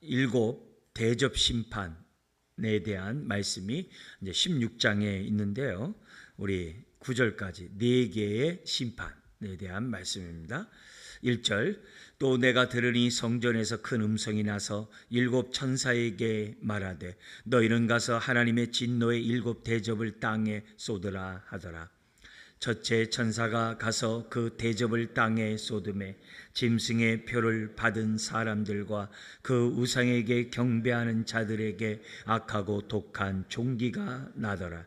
일곱 대접 심판에 대한 말씀이 이제 16장에 있는데요. 우리 9절까지 네 개의 심판에 대한 말씀입니다. 1절 또 내가 들으니 성전에서 큰 음성이 나서 일곱 천사에게 말하되 너희는 가서 하나님의 진노의 일곱 대접을 땅에 쏟으라 하더라. 첫째 천사가 가서 그 대접을 땅에 쏟음에 짐승의 표를 받은 사람들과 그 우상에게 경배하는 자들에게 악하고 독한 종기가 나더라.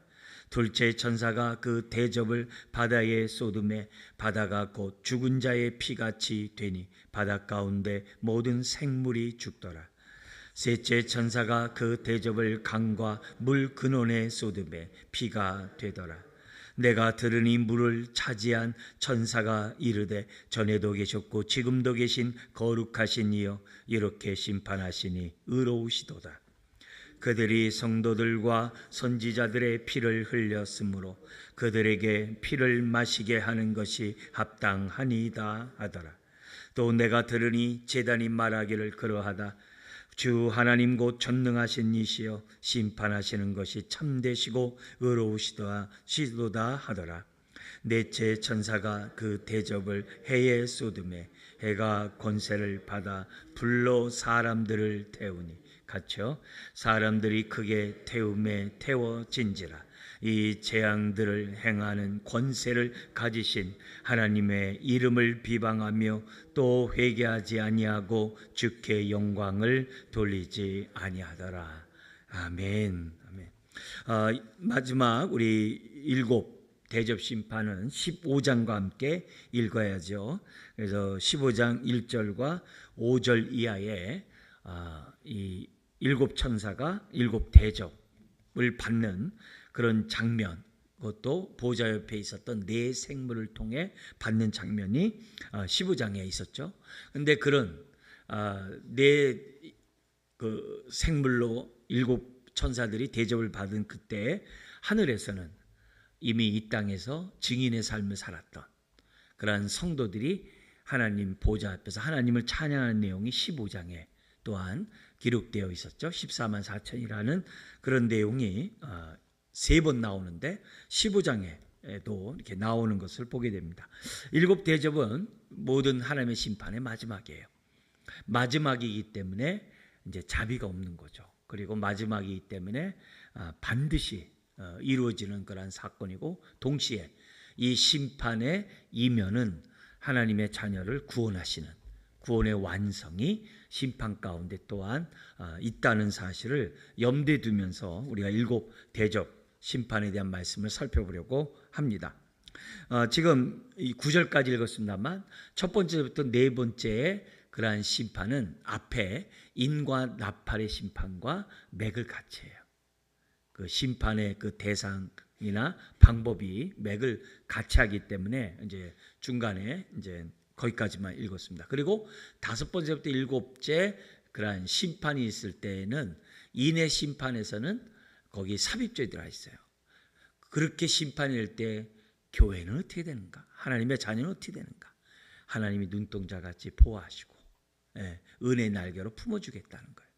둘째 천사가 그 대접을 바다에 쏟음에 바다가 곧 죽은 자의 피같이 되니 바다 가운데 모든 생물이 죽더라. 셋째 천사가 그 대접을 강과 물 근원에 쏟음에 피가 되더라. 내가 들으니 물을 차지한 천사가 이르되 전에도 계셨고 지금도 계신 거룩하신 이여 이렇게 심판하시니 의로우시도다. 그들이 성도들과 선지자들의 피를 흘렸으므로 그들에게 피를 마시게 하는 것이 합당하니이다 하더라. 또 내가 들으니 제단이 말하기를 그러하다. 주 하나님 곧 전능하신 이시여 심판하시는 것이 참되시고 의로우시도다 하더라. 넷째 천사가 그 대접을 해에 쏟음에 해가 권세를 받아 불로 사람들을 태우니 갇혀 사람들이 크게 태움에 태워진지라. 이 재앙들을 행하는 권세를 가지신 하나님의 이름을 비방하며 또 회개하지 아니하고 주께 영광을 돌리지 아니하더라. 아멘. 아멘. 마지막 우리 일곱 대접 심판은 15장과 함께 읽어야죠. 그래서 15장 1절과 5절 이하에 이 일곱 천사가 일곱 대접을 받는 그런 장면, 그것도 보좌 옆에 있었던 네 생물을 통해 받는 장면이 15장에 있었죠. 그런데 그런 네 그 생물로 일곱 천사들이 대접을 받은 그때 하늘에서는 이미 이 땅에서 증인의 삶을 살았던 그러한 성도들이 하나님 보좌 앞에서 하나님을 찬양하는 내용이 15장에 또한 기록되어 있었죠. 14만 4천이라는 그런 내용이 세 번 나오는데 15장에도 이렇게 나오는 것을 보게 됩니다. 일곱 대접은 모든 하나님의 심판의 마지막이에요. 마지막이기 때문에 이제 자비가 없는 거죠. 그리고 마지막이기 때문에 반드시 이루어지는 그런 사건이고 동시에 이 심판의 이면은 하나님의 자녀를 구원하시는 구원의 완성이 심판 가운데 또한 있다는 사실을 염두에 두면서 우리가 일곱 대접 심판에 대한 말씀을 살펴보려고 합니다. 지금 이 9절까지 읽었습니다만 첫 번째부터 네 번째의 그러한 심판은 앞에 인과 나팔의 심판과 맥을 같이 해요. 그 심판의 그 대상이나 방법이 맥을 같이 하기 때문에 이제 중간에 이제 거기까지만 읽었습니다. 그리고 다섯 번째부터 일곱째 그러한 심판이 있을 때에는 인의 심판에서는 거기 삽입절이 들어가 있어요. 그렇게 심판일 때 교회는 어떻게 되는가? 하나님의 자녀는 어떻게 되는가? 하나님이 눈동자같이 보호하시고 은혜의 날개로 품어주겠다는 거예요.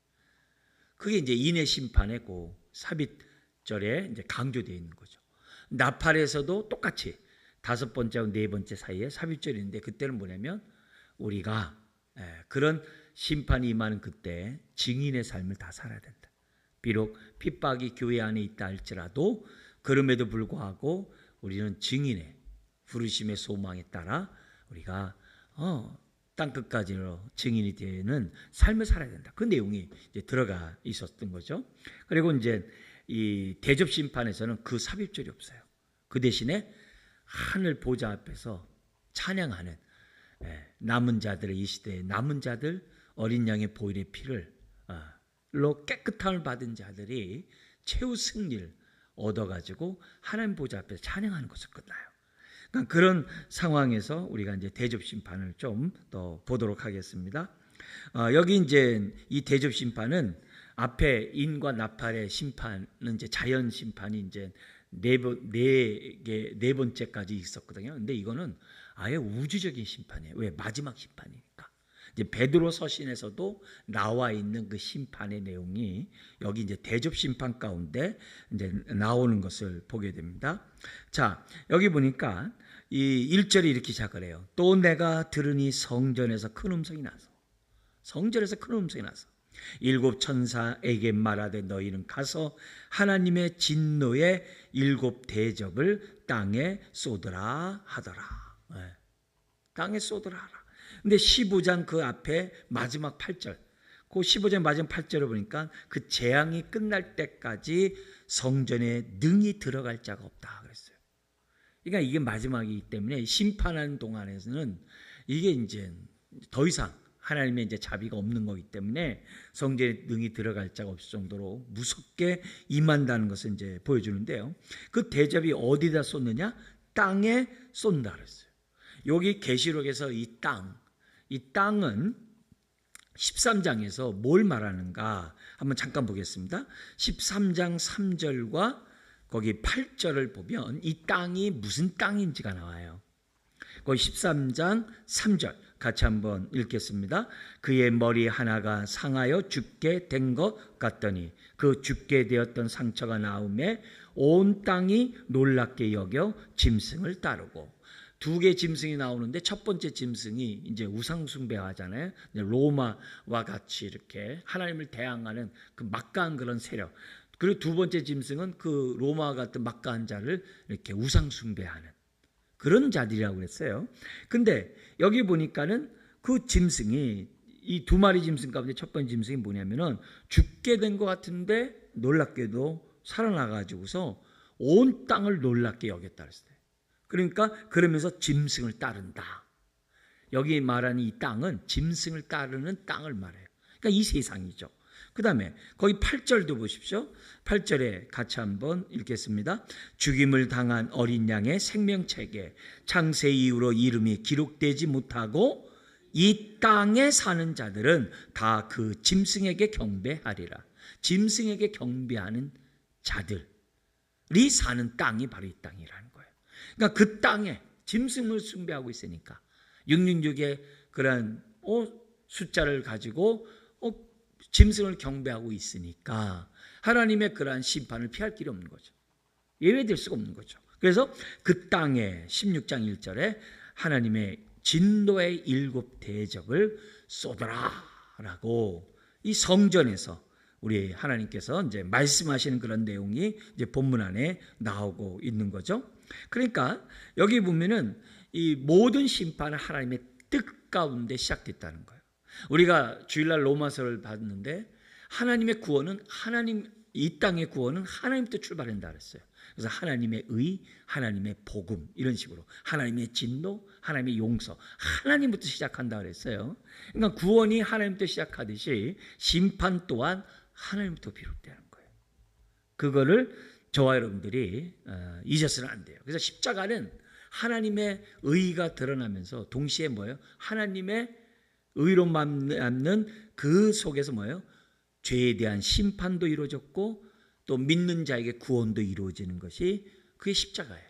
그게 이제 인의 심판의 그 삽입절에 이제 강조되어 있는 거죠. 나팔에서도 똑같이 다섯 번째와 네 번째 사이에 삽입절이 있는데 그때는 뭐냐면 우리가 그런 심판이 임하는 그때 증인의 삶을 다 살아야 된다. 비록 핍박이 교회 안에 있다 할지라도 그럼에도 불구하고 우리는 증인의 부르심의 소망에 따라 우리가 땅끝까지로 증인이 되는 삶을 살아야 된다. 그 내용이 이제 들어가 있었던 거죠. 그리고 이제 이 대접 심판에서는 그 삽입절이 없어요. 그 대신에 하늘 보좌 앞에서 찬양하는 남은 자들의 이 시대의 남은 자들 어린 양의 보혈의 피를 로 깨끗함을 받은 자들이 최후 승리를 얻어가지고 하나님 보좌 앞에서 찬양하는 것을 끝나요. 그러니까 그런 상황에서 우리가 이제 대접 심판을 좀 더 보도록 하겠습니다. 여기 이제 이 대접 심판은 앞에 인과 나팔의 심판은 이제 자연 심판이 이제 네 번째까지 있었거든요. 근데 이거는 아예 우주적인 심판이에요. 왜? 마지막 심판이니까. 이제 베드로 서신에서도 나와 있는 그 심판의 내용이 여기 이제 대접 심판 가운데 이제 나오는 것을 보게 됩니다. 자, 여기 보니까 이 1절이 이렇게 시작을 해요. 또 내가 들으니 성전에서 큰 음성이 나서 일곱 천사에게 말하되 너희는 가서 하나님의 진노의 일곱 대접을 땅에 쏟으라 하더라. 네. 땅에 쏟으라 하라. 근데 15장 그 앞에 마지막 8절, 그 15장 마지막 8절을 보니까 그 재앙이 끝날 때까지 성전에 능히 들어갈 자가 없다 그랬어요. 그러니까 이게 마지막이기 때문에 심판하는 동안에서는 이게 이제 더 이상 하나님의 이제 자비가 없는 거기 때문에 성전에 능히 들어갈 자가 없을 정도로 무섭게 임한다는 것을 이제 보여주는데요. 그 대접이 어디다 쏟느냐? 땅에 쏜다 그랬어요. 여기 계시록에서 이 땅은 13장에서 뭘 말하는가 한번 잠깐 보겠습니다. 13장 3절과 거기 8절을 보면 이 땅이 무슨 땅인지가 나와요. 거기 13장 3절 같이 한번 읽겠습니다. 그의 머리 하나가 상하여 죽게 된 것 같더니 그 죽게 되었던 상처가 나음에 온 땅이 놀랍게 여겨 짐승을 따르고, 두 개의 짐승이 나오는데 첫 번째 짐승이 이제 우상 숭배하잖아요. 로마와 같이 이렇게 하나님을 대항하는 그 막강한 그런 세력. 그리고 두 번째 짐승은 그 로마와 같은 막강한 자를 이렇게 우상 숭배하는 그런 자들이라고 했어요. 근데 여기 보니까는 그 짐승이, 이 두 마리 짐승 가운데 첫 번째 짐승이 뭐냐면은 죽게 된 것 같은데 놀랍게도 살아나가지고서 온 땅을 놀랍게 여겼다 그랬어요. 그러니까 그러면서 짐승을 따른다. 여기 말하는 이 땅은 짐승을 따르는 땅을 말해요. 그러니까 이 세상이죠. 그 다음에 거기 8절도 보십시오. 8절에 같이 한번 읽겠습니다. 죽임을 당한 어린 양의 생명책에 창세 이후로 이름이 기록되지 못하고 이 땅에 사는 자들은 다 그 짐승에게 경배하리라. 짐승에게 경배하는 자들이 사는 땅이 바로 이 땅이라는 거예요. 그러니까 그 땅에 짐승을 숭배하고 있으니까 666의 그런 숫자를 가지고 짐승을 경배하고 있으니까 하나님의 그러한 심판을 피할 길이 없는 거죠. 예외될 수가 없는 거죠. 그래서 그 땅에 16장 1절에 하나님의 진노의 일곱 대접을 쏟아라라고 이 성전에서 우리 하나님께서 이제 말씀하시는 그런 내용이 이제 본문 안에 나오고 있는 거죠. 그러니까 여기 보면은 이 모든 심판은 하나님의 뜻 가운데 시작됐다는 거예요. 우리가 주일날 로마서를 봤는데 하나님의 구원은 이 땅의 구원은 하나님부터 출발한다 그랬어요. 그래서 하나님의 의, 하나님의 복음 이런 식으로 하나님의 진노, 하나님의 용서, 하나님부터 시작한다 그랬어요. 그러니까 구원이 하나님부터 시작하듯이 심판 또한 하나님부터 비롯되는 거예요. 그거를 저와 여러분들이 잊어서는 안 돼요. 그래서 십자가는 하나님의 의가 드러나면서 동시에 뭐예요? 하나님의 의로 남는 그 속에서 뭐예요? 죄에 대한 심판도 이루어졌고 또 믿는 자에게 구원도 이루어지는 것이 그게 십자가예요.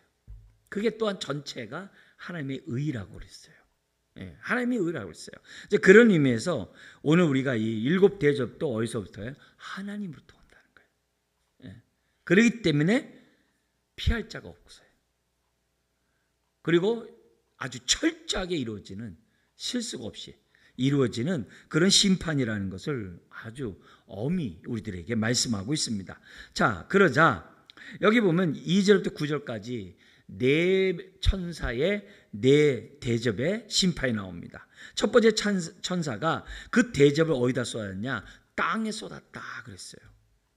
그게 또한 전체가 하나님의 의라고 그랬어요. 예, 하나님의 의라고 그랬어요. 이제 그런 의미에서 오늘 우리가 이 일곱 대접도 어디서부터요? 하나님으로부터 온다는 거예요. 예, 그렇기 때문에 피할 자가 없어요. 그리고 아주 철저하게 이루어지는 실수가 없이 이루어지는 그런 심판이라는 것을 아주 엄히 우리들에게 말씀하고 있습니다. 자, 그러자 여기 보면 2절부터 9절까지 네 천사의 네 대접의 심판이 나옵니다. 첫 번째 천사가 그 대접을 어디다 쏟았냐? 땅에 쏟았다 그랬어요.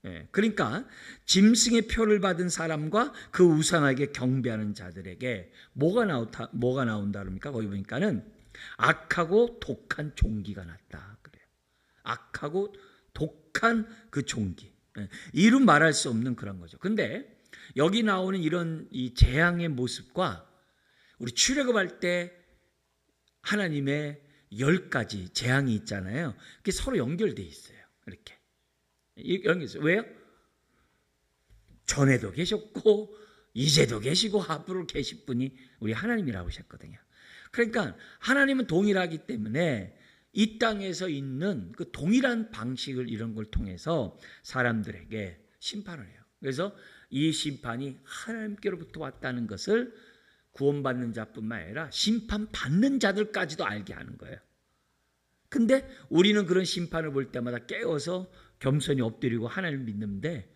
예, 그러니까 짐승의 표를 받은 사람과 그 우상에게 경배하는 자들에게 뭐가 나온다 그럽니까? 거기 보니까는 악하고 독한 종기가 났다 그래요. 악하고 독한 그 종기. 이루 말할 수 없는 그런 거죠. 근데 여기 나오는 이런 이 재앙의 모습과 우리 출애굽할 때 하나님의 10가지 재앙이 있잖아요. 그게 서로 연결돼 있어요. 이렇게 연결해서 왜요? 전에도 계셨고 이제도 계시고 앞으로 계실 분이 우리 하나님이라고 하셨거든요. 그러니까 하나님은 동일하기 때문에 이 땅에서 있는 그 동일한 방식을 이런 걸 통해서 사람들에게 심판을 해요. 그래서 이 심판이 하나님께로부터 왔다는 것을 구원받는 자뿐만 아니라 심판받는 자들까지도 알게 하는 거예요. 근데 우리는 그런 심판을 볼 때마다 깨어서 겸손히 엎드리고 하나님을 믿는데,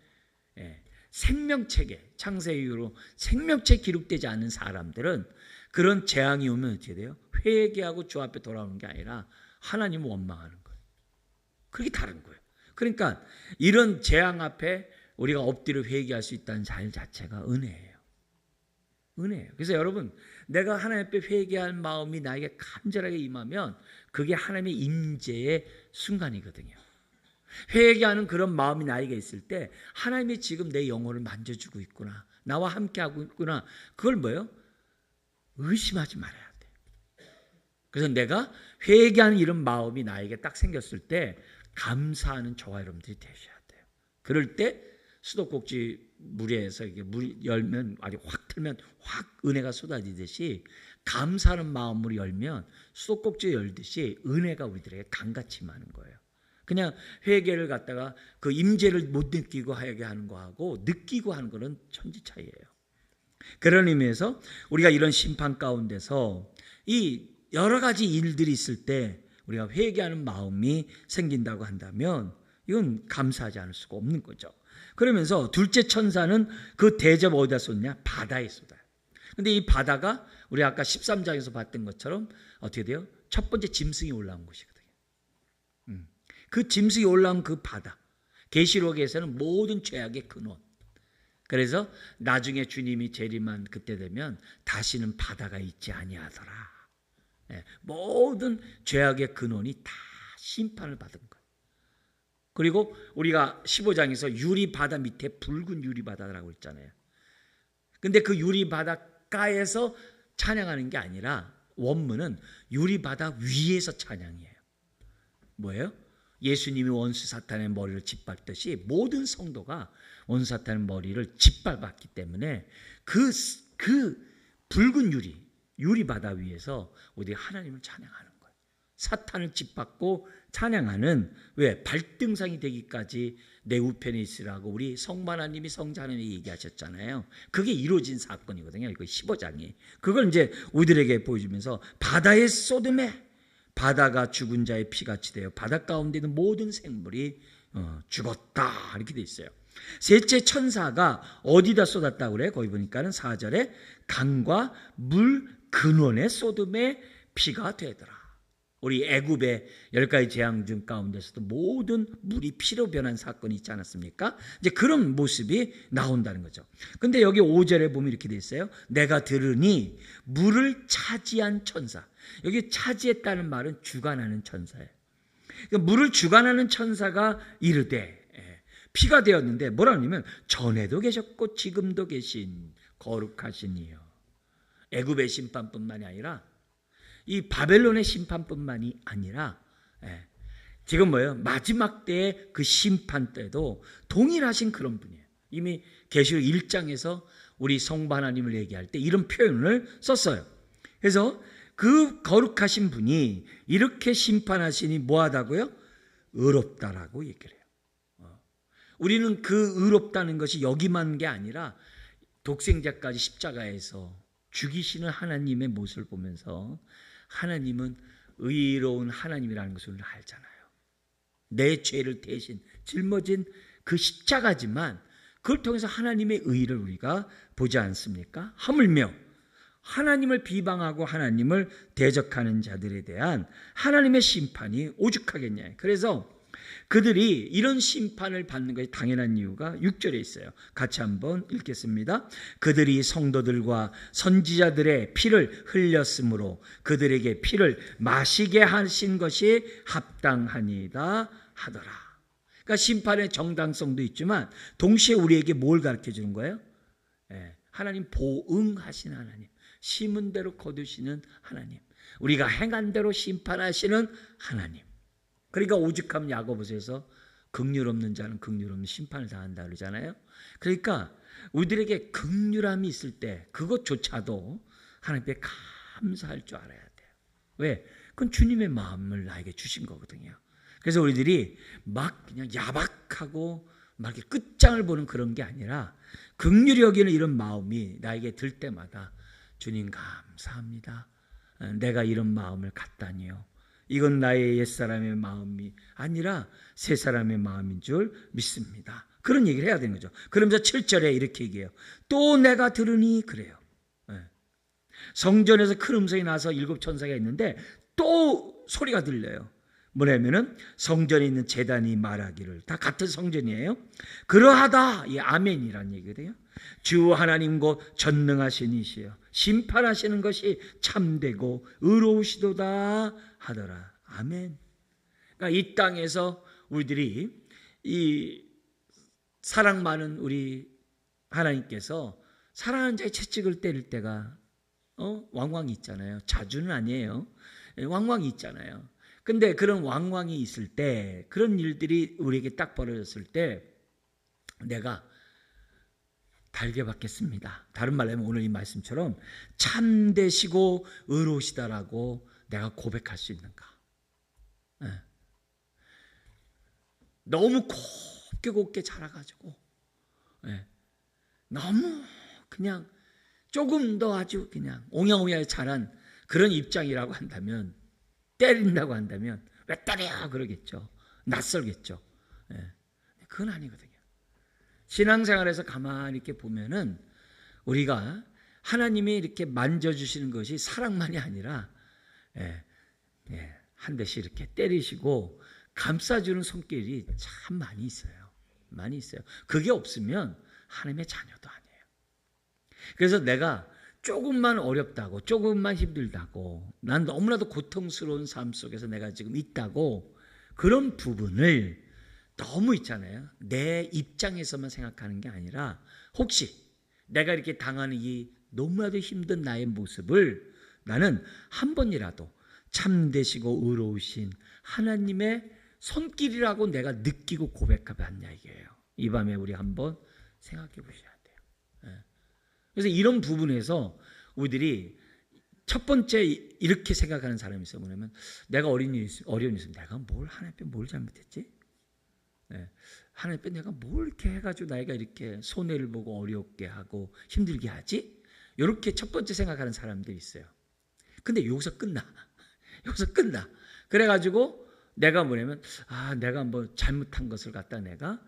생명책에, 창세 이후로 생명책에 기록되지 않는 사람들은 그런 재앙이 오면 어떻게 돼요? 회개하고 주 앞에 돌아오는 게 아니라 하나님을 원망하는 거예요. 그게 다른 거예요. 그러니까 이런 재앙 앞에 우리가 엎드려 회개할 수 있다는 잘 자체가 은혜예요. 은혜예요. 그래서 여러분, 내가 하나님 앞에 회개할 마음이 나에게 간절하게 임하면 그게 하나님의 임재의 순간이거든요. 회개하는 그런 마음이 나에게 있을 때 하나님이 지금 내 영혼을 만져주고 있구나, 나와 함께하고 있구나, 그걸 뭐예요? 의심하지 말아야 돼. 그래서 내가 회개하는 이런 마음이 나에게 딱 생겼을 때 감사하는 저와 여러분들이 되셔야 돼요. 그럴 때 수도꼭지 물에서 이게 물 열면 아주 확 틀면 확 은혜가 쏟아지듯이 감사하는 마음으로 열면 수도꼭지 열듯이 은혜가 우리들에게 강같이 임하는 거예요. 그냥 회개를 갖다가 그 임재를 못 느끼고 하게 하는 거하고 느끼고 하는 거는 천지 차이예요. 그런 의미에서 우리가 이런 심판 가운데서 이 여러 가지 일들이 있을 때 우리가 회개하는 마음이 생긴다고 한다면 이건 감사하지 않을 수가 없는 거죠. 그러면서 둘째 천사는 그 대접 어디다 쏟냐? 바다에 쏟아요. 근데 이 바다가 우리 아까 13장에서 봤던 것처럼 어떻게 돼요? 첫 번째 짐승이 올라온 곳이거든요. 그 짐승이 올라온 그 바다, 계시록에서는 모든 죄악의 근원. 그래서 나중에 주님이 재림한 그때 되면 다시는 바다가 있지 아니하더라. 모든 죄악의 근원이 다 심판을 받은 거예요. 그리고 우리가 15장에서 유리바다 밑에 붉은 유리바다라고 했잖아요. 근데 그 유리바닷가에서 찬양하는 게 아니라 원문은 유리바다 위에서 찬양이에요. 뭐예요? 예수님이 원수 사탄의 머리를 짓밟듯이 모든 성도가 원수 사탄의 머리를 짓밟았기 때문에 그 붉은 유리바다 위에서 우리 하나님을 찬양하는 거예요. 사탄을 짓밟고 찬양하는, 왜? 발등상이 되기까지 내 우편에 있으라고 우리 성부 하나님이 성자 하나님이 얘기하셨잖아요. 그게 이루어진 사건이거든요. 이거 15장이. 그걸 이제 우리들에게 보여주면서 바다의 쏟음에 바다가 죽은 자의 피같이 되어 바다 가운데 있는 모든 생물이 죽었다, 이렇게 돼 있어요. 셋째 천사가 어디다 쏟았다고 그래요? 거기 보니까는 4절에 강과 물 근원의 쏟음에 피가 되더라. 우리 애굽의 10가지 재앙 중 가운데서도 모든 물이 피로 변한 사건이 있지 않았습니까? 이제 그런 모습이 나온다는 거죠. 근데 여기 5절에 보면 이렇게 돼 있어요. 내가 들으니 물을 차지한 천사. 여기 차지했다는 말은 주관하는 천사예요. 그러니까 물을 주관하는 천사가 이르되, 피가 되었는데 뭐라 하냐면 전에도 계셨고 지금도 계신 거룩하신 이여. 애굽의 심판뿐만이 아니라 이 바벨론의 심판뿐만이 아니라 지금 뭐예요? 마지막 때의 그 심판 때도 동일하신 그런 분이에요. 이미 계시록 1장에서 우리 성부 하나님을 얘기할 때 이런 표현을 썼어요. 그래서 그 거룩하신 분이 이렇게 심판하시니 뭐하다고요? 의롭다라고 얘기를 해요. 우리는 그 의롭다는 것이 여기만 게 아니라 독생자까지 십자가에서 죽이시는 하나님의 모습을 보면서 하나님은 의로운 하나님이라는 것을 우리는 알잖아요. 내 죄를 대신 짊어진 그 십자가지만 그걸 통해서 하나님의 의를 우리가 보지 않습니까? 하물며 하나님을 비방하고 하나님을 대적하는 자들에 대한 하나님의 심판이 오죽하겠냐. 그래서 그들이 이런 심판을 받는 것이 당연한 이유가 6절에 있어요. 같이 한번 읽겠습니다. 그들이 성도들과 선지자들의 피를 흘렸으므로 그들에게 피를 마시게 하신 것이 합당하니이다 하더라. 그러니까 심판의 정당성도 있지만 동시에 우리에게 뭘 가르쳐 주는 거예요? 하나님 보응하신 하나님, 심은 대로 거두시는 하나님, 우리가 행한 대로 심판하시는 하나님. 그러니까 오죽하면 야고보서에서 긍휼 없는 자는 긍휼 없는 심판을 당한다 그러잖아요. 그러니까 우리들에게 긍휼함이 있을 때 그것조차도 하나님께 감사할 줄 알아야 돼요. 왜? 그건 주님의 마음을 나에게 주신 거거든요. 그래서 우리들이 막 그냥 야박하고 막 이렇게 끝장을 보는 그런 게 아니라 긍휼히 여기는 이런 마음이 나에게 들 때마다 주님 감사합니다. 내가 이런 마음을 갖다니요. 이건 나의 옛사람의 마음이 아니라 새 사람의 마음인 줄 믿습니다. 그런 얘기를 해야 되는 거죠. 그러면서 7절에 이렇게 얘기해요. 또 내가 들으니 그래요. 성전에서 큰 음성이 나서 7 천사가 있는데 또 소리가 들려요. 뭐냐면은 성전에 있는 제단이 말하기를, 다 같은 성전이에요. 그러하다, 이 아멘이라는 얘기거든요. 주 하나님 곧 전능하신 이시여 심판하시는 것이 참되고 의로우시도다 하더라. 아멘. 그러니까 이 땅에서 우리들이 이 사랑 많은 우리 하나님께서 사랑하는 자의 채찍을 때릴 때가 왕왕이 있잖아요. 자주는 아니에요. 왕왕이 있잖아요. 근데 그런 왕왕이 있을 때, 그런 일들이 우리에게 딱 벌어졌을 때 내가 달게 받겠습니다. 다른 말로 하면 오늘 이 말씀처럼 참되시고 의로우시다라고 내가 고백할 수 있는가. 너무 곱게 자라가지고 너무 그냥 조금 더 아주 그냥 옹야옹야 자란 그런 입장이라고 한다면, 때린다고 한다면 왜 때려 그러겠죠. 낯설겠죠. 그건 아니거든요. 신앙생활에서 가만히 이렇게 보면은 우리가 하나님이 이렇게 만져주시는 것이 사랑만이 아니라 한 대씩 이렇게 때리시고 감싸주는 손길이 참 많이 있어요. 많이 있어요. 그게 없으면 하나님의 자녀도 아니에요. 그래서 내가 조금만 어렵다고, 조금만 힘들다고, 난 너무나도 고통스러운 삶 속에서 내가 지금 있다고, 그런 부분을 너무 있잖아요. 내 입장에서만 생각하는 게 아니라 혹시 내가 이렇게 당하는 이 너무나도 힘든 나의 모습을 나는 한 번이라도 참되시고 의로우신 하나님의 손길이라고 내가 느끼고 고백하겠냐 이게요. 이 밤에 우리 한번 생각해 보셔야 돼요. 그래서 이런 부분에서 우리들이 첫 번째 이렇게 생각하는 사람이 있어요. 뭐냐면 내가 어려운 일 있으면 내가 뭘 하나님 앞에 뭘 잘못했지? 하나님 앞에 내가 뭘 이렇게 해가지고 나이가 이렇게 손해를 보고 어렵게 하고 힘들게 하지? 이렇게 첫 번째 생각하는 사람들이 있어요. 근데 여기서 끝나. 여기서 끝나. 그래가지고 내가 뭐냐면 내가 뭐 잘못한 것을 갖다 내가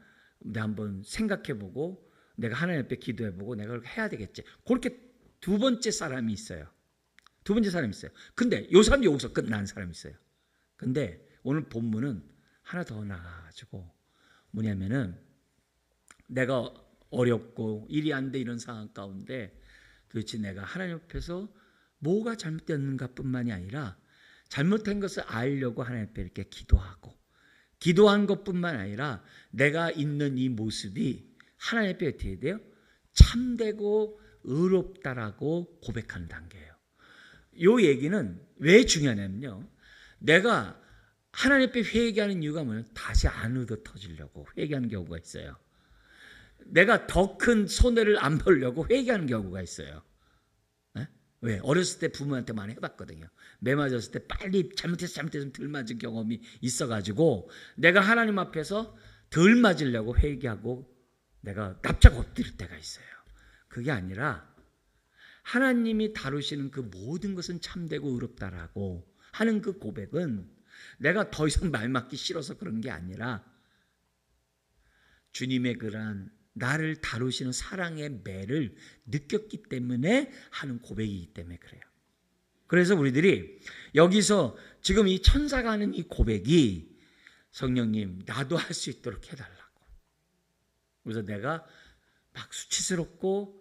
한번 생각해보고 내가 하나님 앞에 기도해보고 내가 그렇게 해야 되겠지. 그렇게 두 번째 사람이 있어요. 두 번째 사람이 있어요. 근데 요 사람이 여기서 끝난 사람이 있어요. 근데 오늘 본문은 하나 더 나가가지고 뭐냐면은 내가 어렵고 일이 안 돼 이런 상황 가운데 도대체 내가 하나님 앞에서 뭐가 잘못됐는가 뿐만이 아니라 잘못된 것을 알려고 하나님 앞에 이렇게 기도한 것뿐만 아니라 내가 있는 이 모습이 하나님 앞에 어떻게 돼요? 참되고 의롭다라고 고백하는 단계예요. 이 얘기는 왜 중요하냐면요. 내가 하나님 앞에 회개하는 이유가 뭐냐면 다시 안 얻어 터지려고 회개하는 경우가 있어요. 내가 더 큰 손해를 안 보려고 회개하는 경우가 있어요. 왜? 어렸을 때 부모한테 많이 해봤거든요. 매 맞았을 때 빨리 잘못해서 덜 맞은 경험이 있어가지고 내가 하나님 앞에서 덜 맞으려고 회개하고 내가 납작 엎드릴 때가 있어요. 그게 아니라 하나님이 다루시는 그 모든 것은 참되고 의롭다라고 하는 그 고백은 내가 더 이상 말 맞기 싫어서 그런 게 아니라 주님의 그러한 나를 다루시는 사랑의 매를 느꼈기 때문에 하는 고백이기 때문에 그래요. 그래서 우리들이 여기서 지금 이 천사가 하는 이 고백이 성령님 나도 할 수 있도록 해달라고. 그래서 내가 막 수치스럽고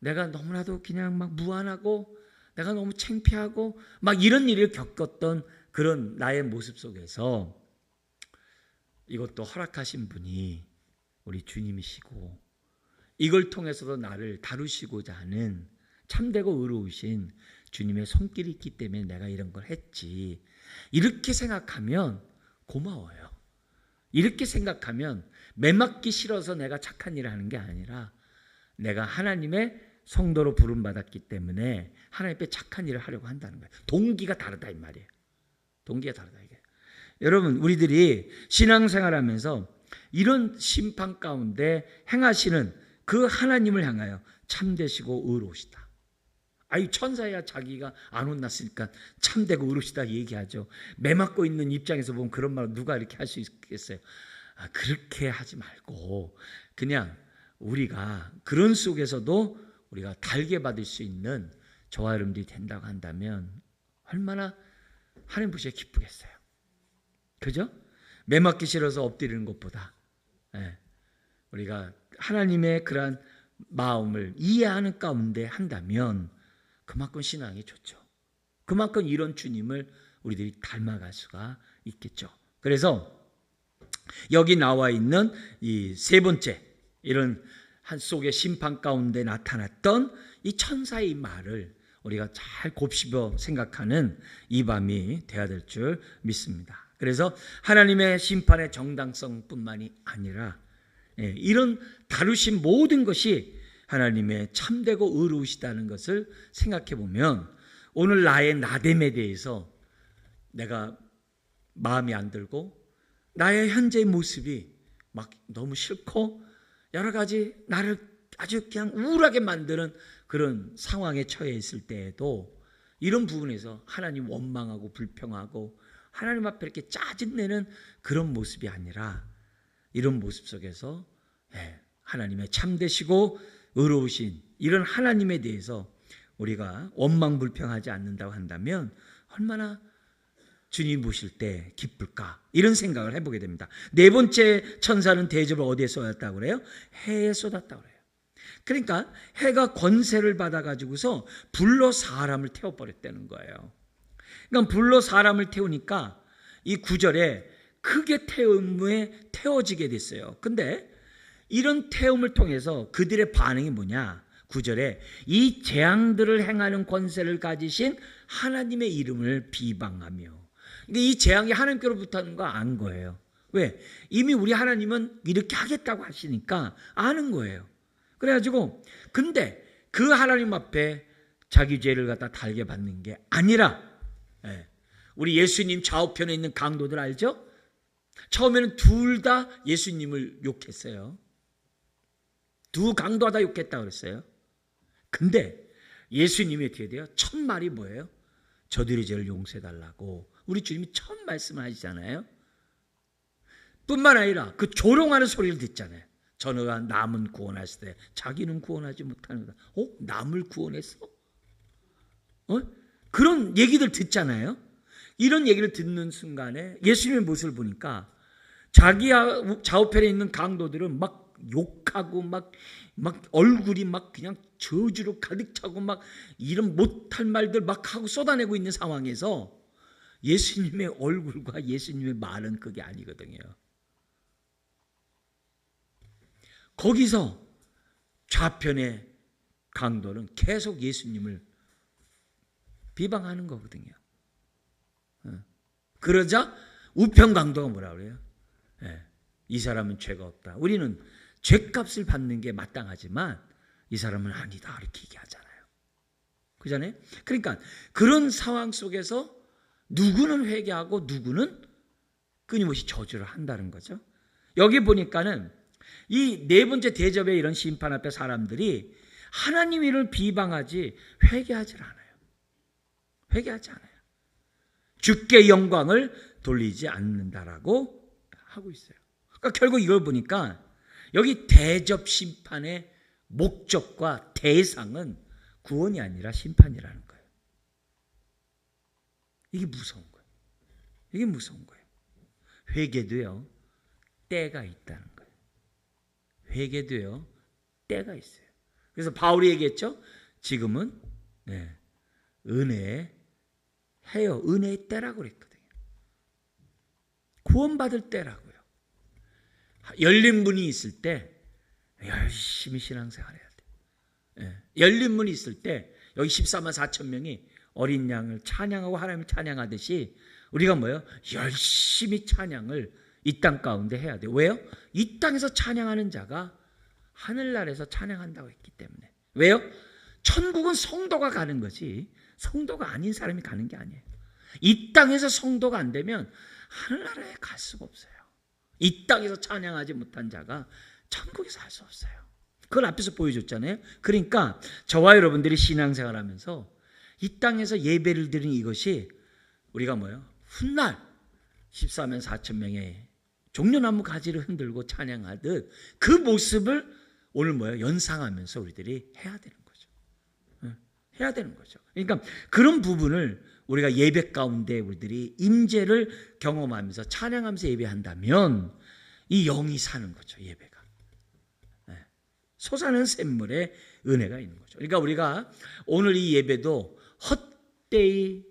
내가 너무나도 그냥 막 무안하고 내가 너무 창피하고 막 이런 일을 겪었던 그런 나의 모습 속에서 이것도 허락하신 분이 우리 주님이시고 이걸 통해서도 나를 다루시고자 하는 참되고 의로우신 주님의 손길이 있기 때문에 내가 이런 걸 했지. 이렇게 생각하면 고마워요. 이렇게 생각하면 매맞기 싫어서 내가 착한 일을 하는 게 아니라 내가 하나님의 성도로 부름받았기 때문에 하나님 앞에 착한 일을 하려고 한다는 거예요. 동기가 다르다 이 말이에요. 동기가 다르다 이게. 여러분, 우리들이 신앙생활하면서 이런 심판 가운데 행하시는 그 하나님을 향하여 참되시고 의로우시다. 아유, 천사야 자기가 안 혼났으니까 참되고 의로우시다 얘기하죠. 매 맞고 있는 입장에서 보면 그런 말 누가 이렇게 할 수 있겠어요? 그렇게 하지 말고 그냥 우리가 그런 속에서도 우리가 달게 받을 수 있는 저와 여러분들이 된다고 한다면 얼마나 하나님 보시기에 기쁘겠어요. 그죠? 매 맞기 싫어서 엎드리는 것보다 우리가 하나님의 그러한 마음을 이해하는 가운데 한다면 그만큼 신앙이 좋죠. 그만큼 이런 주님을 우리들이 닮아갈 수가 있겠죠. 그래서 여기 나와 있는 이 세 번째 이런 한 속의 심판 가운데 나타났던 이 천사의 말을 우리가 잘 곱씹어 생각하는 이 밤이 되어야 될 줄 믿습니다. 그래서 하나님의 심판의 정당성뿐만이 아니라 이런 다루신 모든 것이 하나님의 참되고 의로우시다는 것을 생각해 보면 오늘 나의 나됨에 대해서 내가 마음이 안 들고 나의 현재의 모습이 막 너무 싫고 여러 가지 나를 아주 그냥 우울하게 만드는 그런 상황에 처해 있을 때에도 이런 부분에서 하나님 원망하고 불평하고 하나님 앞에 이렇게 짜증내는 그런 모습이 아니라 이런 모습 속에서 하나님의 참되시고 의로우신 이런 하나님에 대해서 우리가 원망 불평하지 않는다고 한다면 얼마나 주님 보실 때 기쁠까 이런 생각을 해보게 됩니다. 네 번째 천사는 대접을 어디에 쏟았다고 그래요? 해에 쏟았다고 그래요. 그러니까 해가 권세를 받아가지고서 불로 사람을 태워버렸다는 거예요. 그러니까 불로 사람을 태우니까 이 9절에 크게 태워지게 됐어요. 근데 이런 태움을 통해서 그들의 반응이 뭐냐? 9절에 이 재앙들을 행하는 권세를 가지신 하나님의 이름을 비방하며, 이 재앙이 하나님께로부터 하는 거 안 거예요. 왜? 이미 우리 하나님은 이렇게 하겠다고 하시니까 아는 거예요. 그래가지고 근데 그 하나님 앞에 자기 죄를 갖다 달게 받는 게 아니라 우리 예수님 좌우편에 있는 강도들 알죠? 처음에는 둘 다 예수님을 욕했어요. 두 강도 다 욕했다고 그랬어요. 근데 예수님이 어떻게 돼요? 첫 말이 뭐예요? 저들의 죄를 용서해달라고 우리 주님이 첫 말씀을 하시잖아요. 뿐만 아니라 그 조롱하는 소리를 듣잖아요. 전어가 남은 구원하실 때 자기는 구원하지 못하는다. 남을 구원했어? 그런 얘기들 듣잖아요. 이런 얘기를 듣는 순간에 예수님의 모습을 보니까 자기 좌우편에 있는 강도들은 막 욕하고 막 얼굴이 막 그냥 저주로 가득 차고 막 이런 못할 말들 막 하고 쏟아내고 있는 상황에서 예수님의 얼굴과 예수님의 말은 그게 아니거든요. 거기서 좌편의 강도는 계속 예수님을 비방하는 거거든요. 그러자 우편 강도가 뭐라 그래요? 이 사람은 죄가 없다. 우리는 죄값을 받는 게 마땅하지만 이 사람은 아니다 이렇게 얘기하잖아요. 그잖아요. 그러니까 그런 상황 속에서 누구는 회개하고 누구는 끊임없이 저주를 한다는 거죠. 여기 보니까는 이 네 번째 대접의 이런 심판 앞에 사람들이 하나님 이를 비방하지 회개하지 않아요. 회개하지 않아요. 주께 영광을 돌리지 않는다라고 하고 있어요. 그러니까 결국 이걸 보니까 여기 대접 심판의 목적과 대상은 구원이 아니라 심판이라는 거예요. 이게 무서운 거예요. 이게 무서운 거예요. 회개도요, 때가 있다는 거예요. 회개도요, 때가 있어요. 그래서 바울이 얘기했죠. 지금은 은혜의 해요. 은혜의 때라고 그랬거든요. 구원받을 때라고요. 열린 문이 있을 때 열심히 신앙생활해야 돼요. 열린 문이 있을 때 여기 14만 4천 명이 어린 양을 찬양하고 하나님을 찬양하듯이 우리가 뭐예요? 열심히 찬양을 이 땅 가운데 해야 돼요. 왜요? 이 땅에서 찬양하는 자가 하늘나라에서 찬양한다고 했기 때문에. 왜요? 천국은 성도가 가는 거지 성도가 아닌 사람이 가는 게 아니에요. 이 땅에서 성도가 안 되면 하늘나라에 갈 수가 없어요. 이 땅에서 찬양하지 못한 자가 천국에서 할 수 없어요. 그걸 앞에서 보여줬잖아요. 그러니까 저와 여러분들이 신앙생활 하면서 이 땅에서 예배를 드리는 이것이 우리가 뭐예요? 훗날 14만 4천 명의 종려나무 가지를 흔들고 찬양하듯 그 모습을 오늘 뭐예요? 연상하면서 우리들이 해야 되는 거죠. 해야 되는 거죠. 그러니까 그런 부분을 우리가 예배 가운데 우리들이 임재를 경험하면서 찬양하면서 예배한다면 이 영이 사는 거죠. 예배가. 솟아나는 샘물에 은혜가 있는 거죠. 그러니까 우리가 오늘 이 예배도 헛되이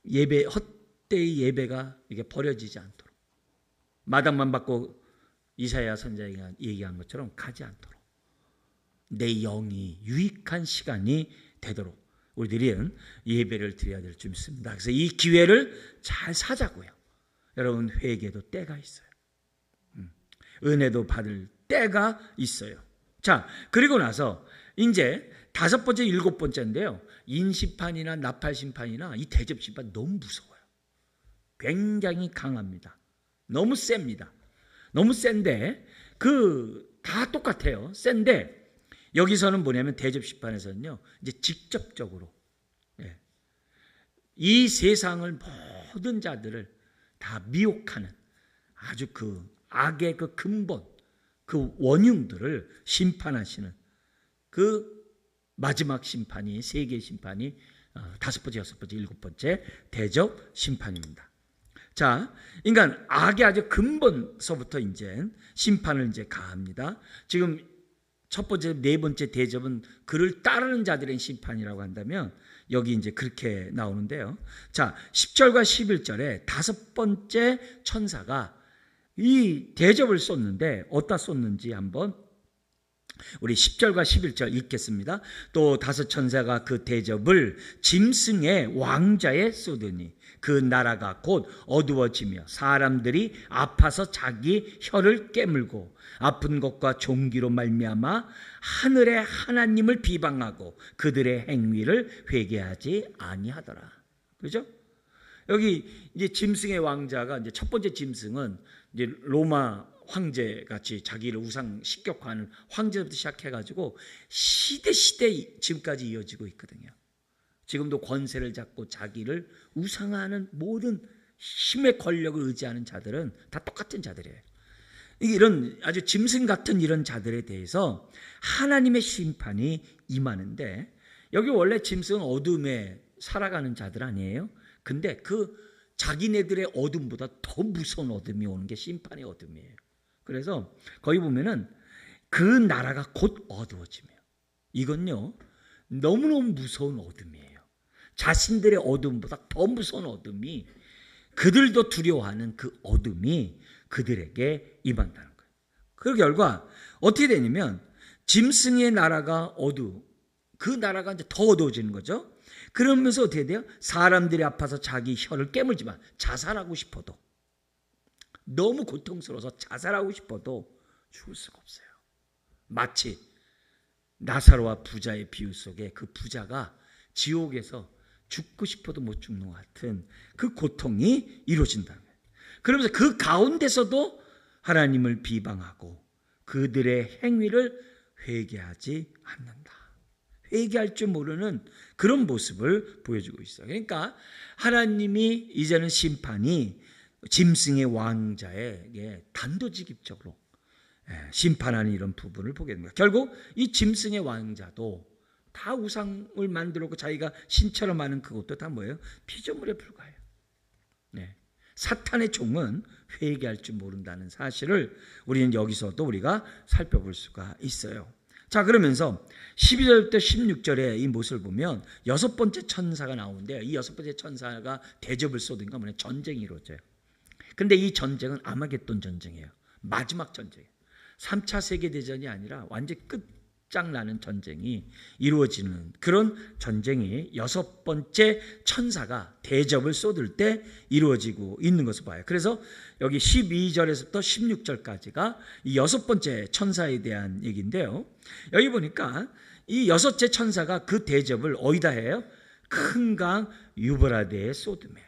예배가 이게 버려지지 않도록 마당만 받고 이사야 선지자가 얘기한 것처럼 가지 않도록 내 영이 유익한 시간이 되도록 우리들은 예배를 드려야 될 줄 믿습니다. 그래서 이 기회를 잘 사자고요. 여러분 회개도 때가 있어요. 은혜도 받을 때가 있어요. 자, 그리고 나서 이제 5번째, 7번째인데요. 인심판이나 나팔심판이나 이 대접심판 너무 무서워요. 굉장히 강합니다. 너무 셉니다. 너무 센데 다 똑같아요. 센데 여기서는 뭐냐면 대접심판에서는요. 이제 직접적으로 이 세상을 모든 자들을 다 미혹하는 아주 그 악의 그 근본 그 원흉들을 심판하시는 그 마지막 심판이 세계 심판이 5번째, 6번째, 7번째 대접 심판입니다. 자, 그러니까 악의 아주 근본서부터 이제 심판을 이제 가합니다. 지금 첫 번째, 4번째 대접은 그를 따르는 자들의 심판이라고 한다면 여기 이제 그렇게 나오는데요. 자, 10절과 11절에 5번째 천사가 이 대접을 쏟는데 어디다 쏟는지 한번 우리 10절과 11절 읽겠습니다. 또 5 천사가 그 대접을 짐승의 왕자에 쏟으니 그 나라가 곧 어두워지며 사람들이 아파서 자기 혀를 깨물고 아픈 것과 종기로 말미암아 하늘의 하나님을 비방하고 그들의 행위를 회개하지 아니하더라. 그렇죠? 여기 이제 짐승의 왕자가 이제 첫 번째 짐승은 이제 로마 황제 같이 자기를 우상 식격화하는 황제부터 시작해가지고 시대 지금까지 이어지고 있거든요. 지금도 권세를 잡고 자기를 우상화하는 모든 힘의 권력을 의지하는 자들은 다 똑같은 자들이에요. 이런 아주 짐승 같은 이런 자들에 대해서 하나님의 심판이 임하는데 여기 원래 짐승은 어둠에 살아가는 자들 아니에요? 근데 그 자기네들의 어둠보다 더 무서운 어둠이 오는 게 심판의 어둠이에요. 그래서 거기 보면은 그 나라가 곧 어두워지며 이건요 너무너무 무서운 어둠이에요. 자신들의 어둠보다 더 무서운 어둠이 그들도 두려워하는 그 어둠이 그들에게 임한다는 거예요. 그 결과 어떻게 되냐면 짐승의 나라가 그 나라가 이제 더 어두워지는 거죠. 그러면서 어떻게 돼요? 사람들이 아파서 자기 혀를 깨물지만 자살하고 싶어도 너무 고통스러워서 자살하고 싶어도 죽을 수가 없어요. 마치 나사로와 부자의 비유 속에 그 부자가 지옥에서 죽고 싶어도 못 죽는 것 같은 그 고통이 이루어진다는 거예요. 그러면서 그 가운데서도 하나님을 비방하고 그들의 행위를 회개하지 않는다. 회개할 줄 모르는 그런 모습을 보여주고 있어요. 그러니까 하나님이 이제는 심판이 짐승의 왕자에게 단도직입적으로 심판하는 이런 부분을 보게 됩니다. 결국 이 짐승의 왕자도 다 우상을 만들었고 자기가 신처럼 하는 그것도 다 뭐예요? 피조물에 불과해요. 사탄의 종은 회개할 줄 모른다는 사실을 우리는 여기서도 우리가 살펴볼 수가 있어요. 자, 그러면서 12절부터 16절에 이 모습을 보면 6번째 천사가 나오는데 이 6번째 천사가 대접을 쏟으니까 뭐냐 전쟁이 이루어져요. 근데 이 전쟁은 아마겟돈 전쟁이에요. 마지막 전쟁이에요. 3차 세계대전이 아니라 완전히 끝장나는 전쟁이 이루어지는 그런 전쟁이 6번째 천사가 대접을 쏟을 때 이루어지고 있는 것을 봐요. 그래서 여기 12절에서부터 16절까지가 이 6번째 천사에 대한 얘기인데요. 여기 보니까 이 6째 천사가 그 대접을 어디다 해요? 큰 강 유브라데에 쏟으매.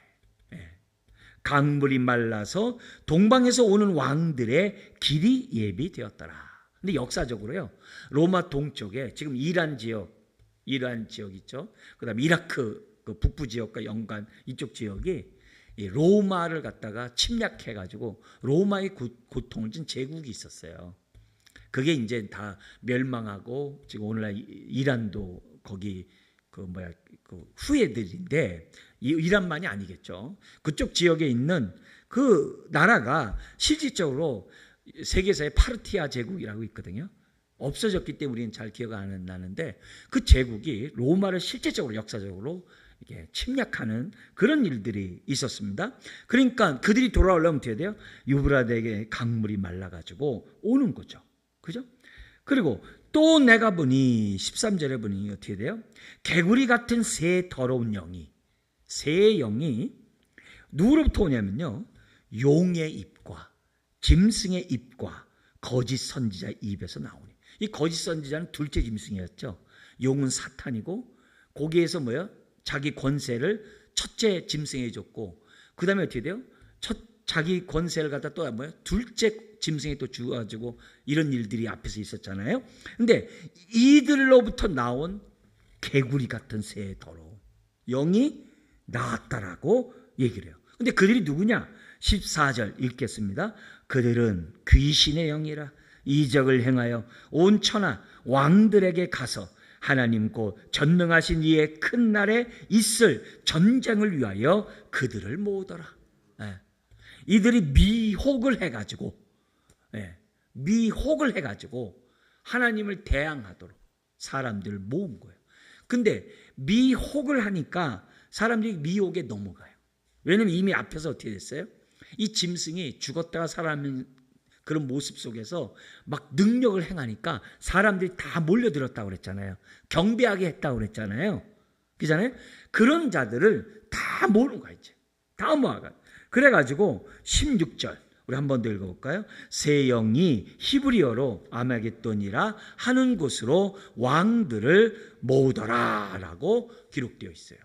강물이 말라서 동방에서 오는 왕들의 길이 예비되었더라. 근데 역사적으로요, 로마 동쪽에 지금 이란 지역 있죠. 그다음 이라크 그 북부 지역과 연관 이쪽 지역이 이 로마를 갖다가 침략해가지고 로마의 고통을 준 제국이 있었어요. 그게 이제 다 멸망하고 지금 오늘날 이란도 거기 그 후예들인데, 이란만이 아니겠죠. 그쪽 지역에 있는 그 나라가 실질적으로 세계사의 파르티아 제국이라고 있거든요. 없어졌기 때문에 우리는 잘 기억 안 나는데, 그 제국이 로마를 실제적으로 역사적으로 이게 침략하는 그런 일들이 있었습니다. 그러니까 그들이 돌아오려면 어떻게 돼요? 유브라데의 강물이 말라가지고 오는 거죠. 그죠? 그리고 또 내가 보니 13절에 보니 어떻게 돼요? 개구리 같은 새 더러운 영이, 새 영이 누구로부터 오냐면요, 용의 입과 짐승의 입과 거짓 선지자 입에서 나오니. 이 거짓 선지자는 둘째 짐승이었죠. 용은 사탄이고 거기에서 뭐예요? 자기 권세를 첫째 짐승에 줬고, 그 다음에 어떻게 돼요? 자기 권세를 갖다 또 뭐예요? 둘째 짐승에 또 주어가지고 이런 일들이 앞에서 있었잖아요. 근데 이들로부터 나온 개구리 같은 새 더러운 영이 나왔다라고 얘기를 해요. 근데 그들이 누구냐? 14절 읽겠습니다. 그들은 귀신의 영이라 이적을 행하여 온 천하 왕들에게 가서 하나님 곧 전능하신 이의 큰 날에 있을 전쟁을 위하여 그들을 모으더라. 이들이 미혹을 해가지고, 미혹을 해가지고 하나님을 대항하도록 사람들을 모은 거예요. 근데 미혹을 하니까 사람들이 미혹에 넘어가요. 왜냐면 이미 앞에서 어떻게 됐어요? 이 짐승이 죽었다가 살아나는 그런 모습 속에서 막 능력을 행하니까 사람들이 다 몰려들었다고 그랬잖아요. 경배하게 했다고 그랬잖아요. 그잖아요. 그런 자들을 다 모으는 거야, 이제. 다 모아가. 그래가지고 16절 우리 한 번 더 읽어볼까요? 새 영이 히브리어로 아마겟돈이라 하는 곳으로 왕들을 모으더라라고 기록되어 있어요.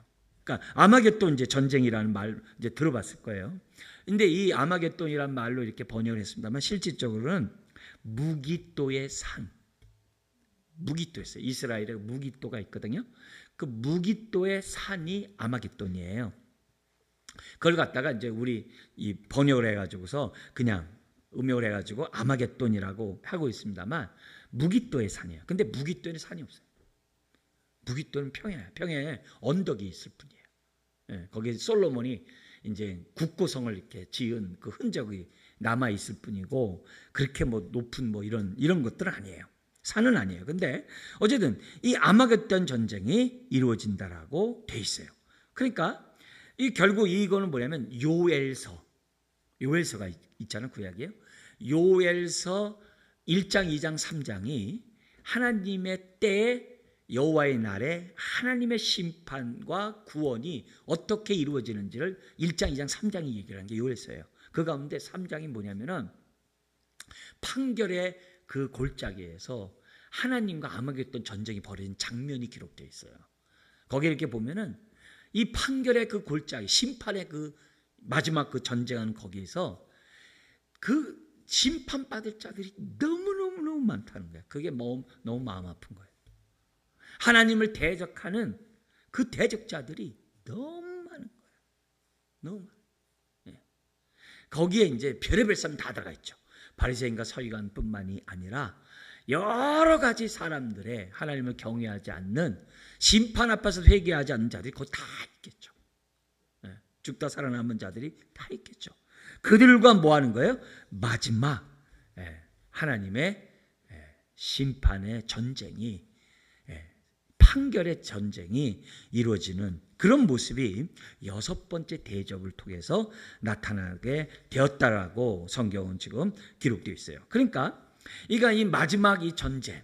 그러니까 아마겟돈 이제 전쟁이라는 말 이제 들어봤을 거예요. 근데 이 아마겟돈이라는 말로 이렇게 번역을 했습니다만 실질적으로는 무기또의 산, 무기또였어요. 이스라엘에 무기또가 있거든요. 그 무기또의 산이 아마겟돈이에요. 그걸 갖다가 이제 우리 이 번역을 해가지고서 그냥 음역을 해가지고 아마겟돈이라고 하고 있습니다만 무기또의 산이에요. 근데 무기또에는 산이 없어요. 무기또는 평야예요. 평야에 언덕이 있을 뿐이에요. 거기에 솔로몬이 이제 국고성을 이렇게 지은 그 흔적이 남아 있을 뿐이고, 그렇게 뭐 높은 뭐 이런 것들은 아니에요. 산은 아니에요. 근데 어쨌든 이 아마겟돈 전쟁이 이루어진다라고 돼 있어요. 그러니까 이 결국 이거는 뭐냐면 요엘서가 있잖아요. 구약이에요. 요엘서 1장, 2장, 3장이 하나님의 때에 여호와의 날에 하나님의 심판과 구원이 어떻게 이루어지는지를 1장, 2장, 3장이 얘기를 하는 게 요엘서예요. 그 가운데 3장이 뭐냐면은 판결의 그 골짜기에서 하나님과 아마겟돈 전쟁이 벌어진 장면이 기록되어 있어요. 거기 이렇게 보면은 이 판결의 그 골짜기, 심판의 그 마지막 그 전쟁하는 거기에서 그 심판받을 자들이 너무너무 많다는 거예요. 그게 너무 마음 아픈 거예요. 하나님을 대적하는 그 대적자들이 너무 많은 거예요. 너무 많아요. 거기에 이제 별의별 사람 다 들어가 있죠. 바리새인과 서기관뿐만이 아니라 여러 가지 사람들의 하나님을 경외하지 않는, 심판 앞에서 회개하지 않는 자들이 거기 다 있겠죠. 죽다 살아남은 자들이 다 있겠죠. 그들과 뭐 하는 거예요? 마지막 하나님의 심판의 전쟁이, 판결의 전쟁이 이루어지는 그런 모습이 6번째 대접을 통해서 나타나게 되었다라고 성경은 지금 기록되어 있어요. 그러니까 이가 이 마지막 이 전쟁,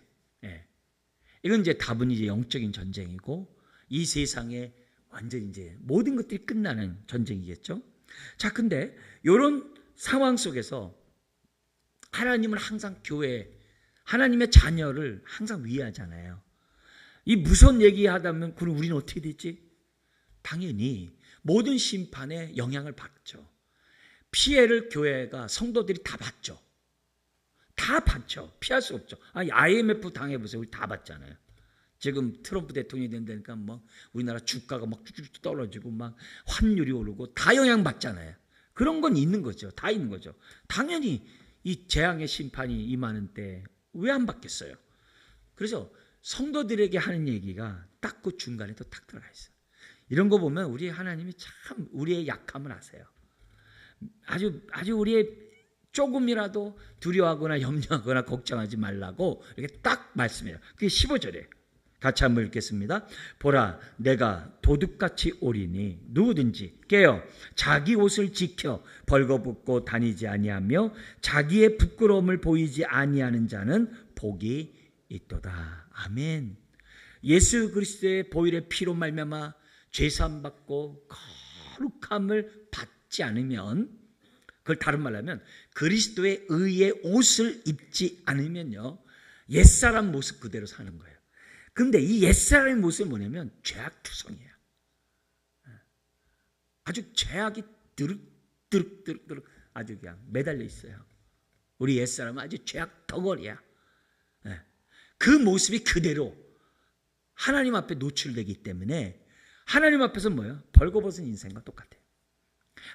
이건 이제 다분히 이제 영적인 전쟁이고, 이 세상에 완전 이제 모든 것들이 끝나는 전쟁이겠죠. 자, 근데 이런 상황 속에서 하나님을 항상 하나님의 자녀를 항상 위하잖아요. 이 무서운 얘기하다면 그럼 우리는 어떻게 되지? 당연히 모든 심판에 영향을 받죠. 피해를 교회가 성도들이 다 받죠. 다 받죠. 피할 수 없죠. IMF 당해보세요. 우리 다 받잖아요. 지금 트럼프 대통령이 된다니까 뭐 우리나라 주가가 막 쭉쭉 떨어지고 막 환율이 오르고 다 영향받잖아요. 그런 건 있는 거죠. 다 있는 거죠. 당연히 이 재앙의 심판이 임하는 때 왜 안 받겠어요? 그래서 성도들에게 하는 얘기가 딱 그 중간에 또 딱 들어가 있어요. 이런 거 보면 우리 하나님이 참 우리의 약함을 아세요. 아주 우리의 조금이라도 두려워하거나 염려하거나 걱정하지 말라고 이렇게 딱 말씀해요. 그게 15절이에요. 같이 한번 읽겠습니다. 보라, 내가 도둑같이 오리니 누구든지 깨어 자기 옷을 지켜 벌거벗고 다니지 아니하며 자기의 부끄러움을 보이지 아니하는 자는 복이 있도다. 아멘. 예수 그리스도의 보혈의 피로 말미암아 죄사함 받고 거룩함을 받지 않으면, 그걸 다른 말로 하면 그리스도의 의의 옷을 입지 않으면요, 옛사람 모습 그대로 사는 거예요. 근데 이 옛사람의 모습이 뭐냐면 죄악투성이에요. 아주 죄악이 드륵 아주 그냥 매달려 있어요. 우리 옛사람은 아주 죄악 덩어리야. 그 모습이 그대로 하나님 앞에 노출되기 때문에 하나님 앞에서 뭐예요? 벌거벗은 인생과 똑같아요.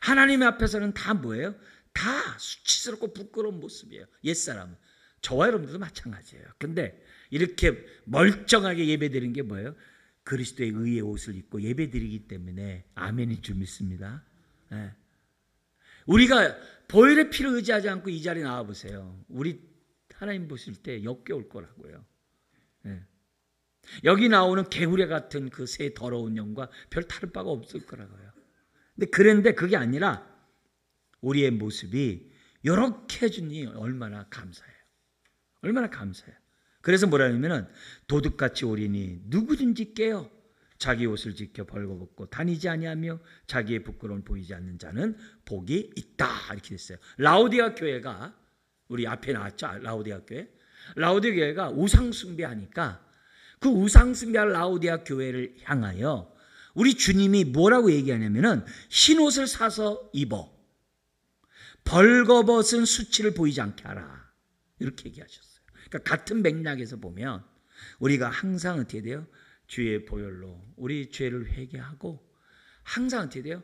하나님 앞에서는 다 뭐예요? 다 수치스럽고 부끄러운 모습이에요. 옛사람은. 저와 여러분들도 마찬가지예요. 근데 이렇게 멀쩡하게 예배드리는 게 뭐예요? 그리스도의 의의 옷을 입고 예배드리기 때문에 아멘인 줄 믿습니다. 우리가 보혈의 피를 의지하지 않고 이 자리에 나와보세요. 우리 하나님 보실 때 역겨울 거라고요. 여기 나오는 개구리 같은 그 새 더러운 영과 별 다를 바가 없을 거라고요. 근데 그런데 그게 아니라 우리의 모습이 이렇게 해주니 얼마나 감사해요. 얼마나 감사해요. 그래서 뭐라냐면은 도둑같이 오리니 누구든지 깨어 자기 옷을 지켜 벌거벗고 다니지 아니하며 자기의 부끄러움을 보이지 않는 자는 복이 있다. 이렇게 됐어요. 라오디아 교회가 우리 앞에 나왔죠. 라오디아 교회. 라오디아 교회가 우상 숭배하니까 그 우상 숭배할 라오디아 교회를 향하여 우리 주님이 뭐라고 얘기하냐면은 흰 옷을 사서 입어. 벌거벗은 수치를 보이지 않게 하라. 이렇게 얘기하셨어요. 그러니까 같은 맥락에서 보면 우리가 항상 어떻게 돼요? 주의 보혈로 우리 죄를 회개하고 항상 어떻게 돼요?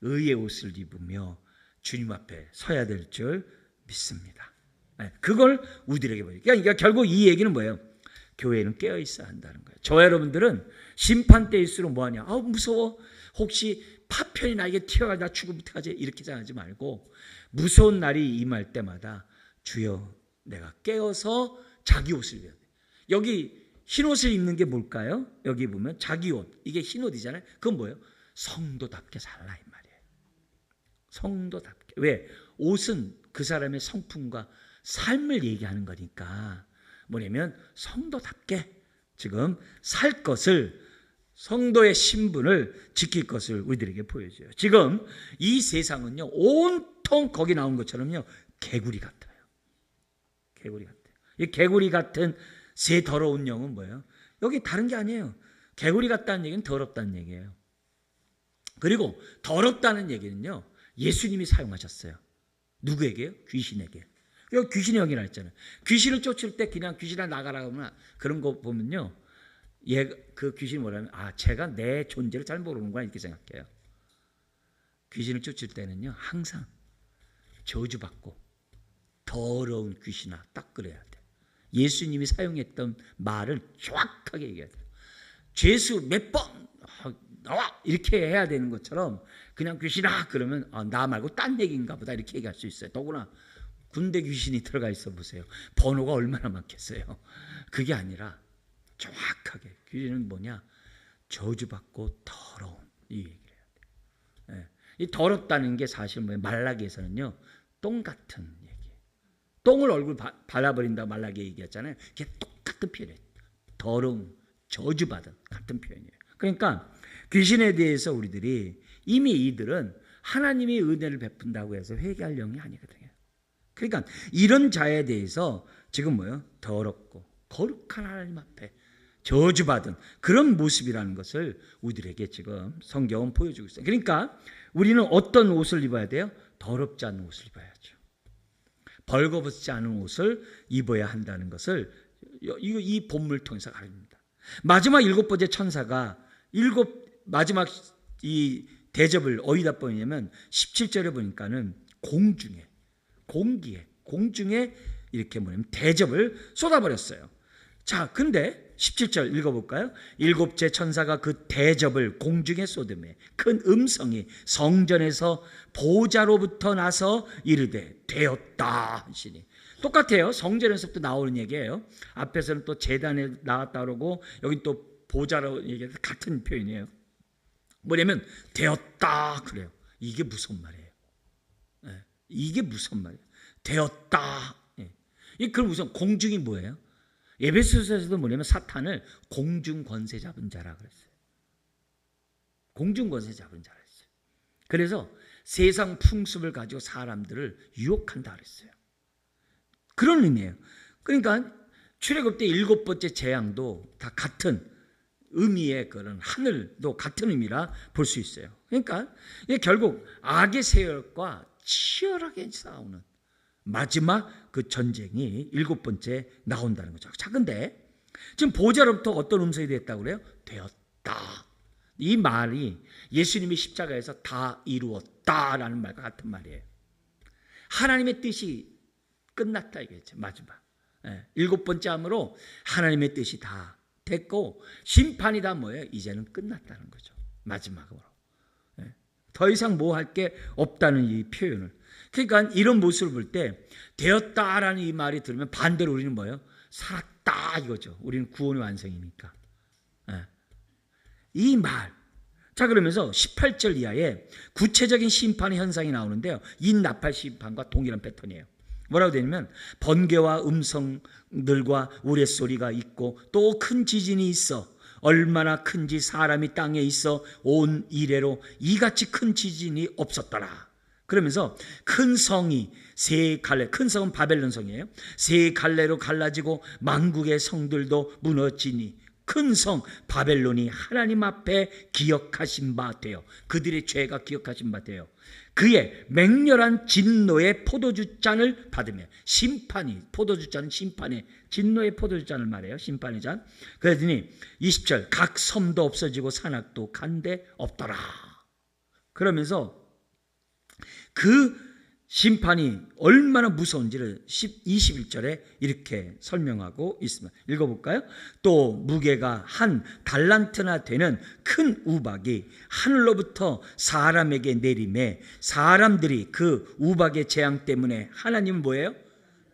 의의 옷을 입으며 주님 앞에 서야 될 줄 믿습니다. 그걸 우리들에게 보여요. 그러니까 결국 이 얘기는 뭐예요? 교회는 깨어 있어야 한다는 거예요. 저와 여러분들은 심판 때일수록 뭐하냐? 무서워. 혹시 파편이 나에게 튀어가 나 죽으면 어떡하지? 이렇게 생각하지 말고 무서운 날이 임할 때마다 주여 내가 깨어서 자기 옷을 입어야 돼. 여기 흰 옷을 입는 게 뭘까요? 여기 보면 자기 옷. 이게 흰 옷이잖아요. 그건 뭐예요? 성도답게 살라 이 말이에요. 성도답게. 왜? 옷은 그 사람의 성품과 삶을 얘기하는 거니까 뭐냐면 성도답게 지금 살 것을, 성도의 신분을 지킬 것을 우리들에게 보여줘요. 지금 이 세상은요 온통 거기 나온 것처럼요 개구리 같아요. 개구리 같아요. 이 개구리 같은 새 더러운 영은 뭐예요? 여기 다른 게 아니에요. 개구리 같다는 얘기는 더럽다는 얘기예요. 그리고 더럽다는 얘기는요 예수님이 사용하셨어요. 누구에게요? 귀신에게. 귀신의 영이라 했잖아요. 귀신을 쫓을 때 그냥 귀신아 나가라 하면 그런 거 보면요 그 귀신이 뭐라면 제가 내 존재를 잘 모르는구나 이렇게 생각해요. 귀신을 쫓을 때는요 항상 저주받고 더러운 귀신아 딱 그래야 돼. 예수님이 사용했던 말을 정확하게 얘기해야 돼요. 죄수 몇 번 나와 이렇게 해야 되는 것처럼 그냥 귀신아 그러면 나 말고 딴 얘기인가 보다 이렇게 얘기할 수 있어요. 더구나 군대 귀신이 들어가 있어 보세요. 번호가 얼마나 많겠어요. 그게 아니라 정확하게 귀신은 뭐냐? 저주받고 더러운 이 얘기를 해야 돼요. 이 더럽다는 게 사실 뭐예요? 말라기에서는요 똥 같은 얘기예요. 똥을 얼굴 발라버린다 말라기 얘기했잖아요. 그게 똑같은 표현이에요. 더러운, 저주받은 같은 표현이에요. 그러니까 귀신에 대해서 우리들이 이미 이들은 하나님이 은혜를 베푼다고 해서 회개할 영이 아니거든요. 그러니까 이런 자에 대해서 지금 뭐예요? 더럽고 거룩한 하나님 앞에 저주받은 그런 모습이라는 것을 우리들에게 지금 성경은 보여주고 있어요. 그러니까 우리는 어떤 옷을 입어야 돼요? 더럽지 않은 옷을 입어야죠. 벌거벗지 않은 옷을 입어야 한다는 것을 이 본문을 통해서 가릅니다. 마지막 7번째 천사가 마지막 이 대접을 어디다 보이냐면 17절에 보니까는 공중에 이렇게 대접을 쏟아버렸어요. 자, 근데 17절 읽어볼까요? 7째 천사가 그 대접을 공중에 쏟음에 큰 음성이 성전에서 보좌로부터 나서 이르되 되었다 하시니. 똑같아요. 성전에서부터 나오는 얘기예요. 앞에서는 또 제단에 나왔다 그러고 여기 또 보좌로 얘기해서 같은 표현이에요. 뭐냐면 되었다 그래요. 이게 무슨 말이에요? 이게 무슨 말이에요? 되었다. 그럼 우선 공중이 뭐예요? 에베소서에서도 뭐냐면 사탄을 공중 권세 잡은 자라 그랬어요. 공중 권세 잡은 자라 그랬어요. 그래서 세상 풍습을 가지고 사람들을 유혹한다 그랬어요. 그런 의미예요. 그러니까 출애굽 때 7번째 재앙도 다 같은 의미의 그런 하늘도 같은 의미라 볼 수 있어요. 그러니까 이게 결국 악의 세력과 치열하게 싸우는 마지막 그 전쟁이 7번째 나온다는 거죠. 자, 근데 지금 보좌로부터 어떤 음성이 됐다고 그래요? 되었다. 이 말이 예수님이 십자가에서 다 이루었다라는 말과 같은 말이에요. 하나님의 뜻이 끝났다 이거죠. 마지막 7번째 함으로 하나님의 뜻이 다 됐고 심판이 다 뭐예요? 이제는 끝났다는 거죠. 마지막으로. 더 이상 뭐 할 게 없다는 이 표현을. 그러니까 이런 모습을 볼 때 되었다라는 이 말이 들으면 반대로 우리는 뭐예요? 살았다 이거죠. 우리는 구원의 완성이니까. 이 말. 자, 그러면서 18절 이하에 구체적인 심판의 현상이 나오는데요. 인나팔 심판과 동일한 패턴이에요. 뭐라고 되냐면 번개와 음성들과 우레소리가 있고 또 큰 지진이 있어. 얼마나 큰지 사람이 땅에 있어 온 이래로 이같이 큰 지진이 없었더라. 그러면서 큰 성이 세 갈래, 큰 성은 바벨론 성이에요. 세 갈래로 갈라지고 만국의 성들도 무너지니 큰 성 바벨론이 하나님 앞에 기억하신 바 되어 그들의 죄가 기억하신 바 되어 그의 맹렬한 진노의 포도주잔을 받으며 심판이 포도주잔은 심판의 진노의 포도주잔을 말해요. 심판의 잔. 그러더니 20절 각 섬도 없어지고 산악도 간데 없더라. 그러면서 그 심판이 얼마나 무서운지를 21절에 이렇게 설명하고 있습니다. 읽어볼까요? 또 무게가 한 달란트나 되는 큰 우박이 하늘로부터 사람에게 내림에 사람들이 그 우박의 재앙 때문에 하나님은 뭐예요?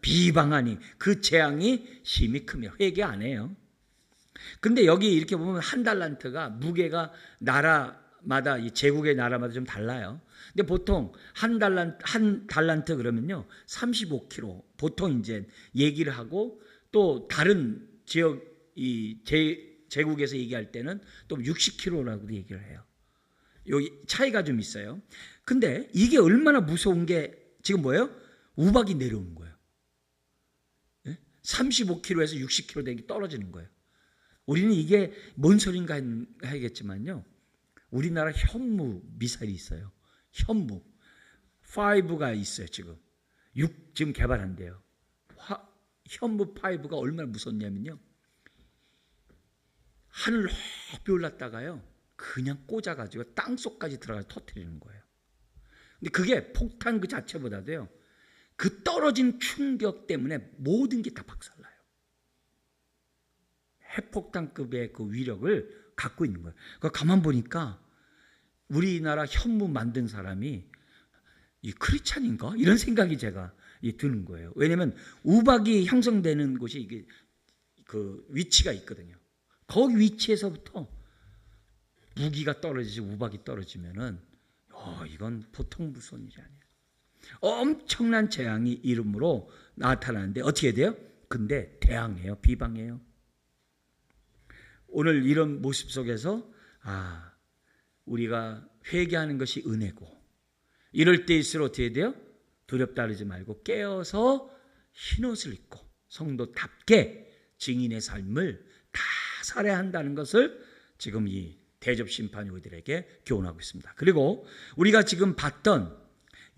비방하니 그 재앙이 심히 크며 회개 안 해요. 근데 여기 이렇게 보면 한 달란트가 무게가 나라마다 이 제국의 나라마다 좀 달라요. 근데 보통 한 달란트 그러면요 35kg 보통 이제 얘기를 하고 또 다른 지역 이 제국에서 얘기할 때는 또 60kg라고도 얘기를 해요. 여기 차이가 좀 있어요. 근데 이게 얼마나 무서운 게 지금 뭐예요? 우박이 내려오는 거예요. 35kg에서 60kg 되기 떨어지는 거예요. 우리는 이게 뭔 소린가 하겠지만요. 우리나라 현무 미사일이 있어요. 현무 5가 있어요. 지금 개발한대요. 현무 5가 얼마나 무섭냐면요. 하늘 높이 올랐다가요. 그냥 꽂아가지고 땅속까지 들어가서 터뜨리는 거예요. 근데 그게 폭탄 그 자체보다도요. 그 떨어진 충격 때문에 모든 게 다 박살나요. 핵폭탄급의 그 위력을 갖고 있는 거예요. 그러니까 가만 보니까 우리나라 현무 만든 사람이 이 크리스찬인가? 이런 생각이 제가 드는 거예요. 왜냐하면 우박이 형성되는 곳이 이게 그 위치가 있거든요. 거기 위치에서부터 무기가 떨어지고 우박이 떨어지면은 이건 보통 무서운 일이 아니에요. 엄청난 재앙이 이름으로 나타나는데 어떻게 돼요? 근데 대항해요, 비방해요. 오늘 이런 모습 속에서 우리가 회개하는 것이 은혜고 이럴 때일수록 어떻게 돼요? 두렵다 그러지 말고 깨어서 흰옷을 입고 성도답게 증인의 삶을 다 살아야 한다는 것을 지금 이 대접 심판이 우리들에게 교훈하고 있습니다. 그리고 우리가 지금 봤던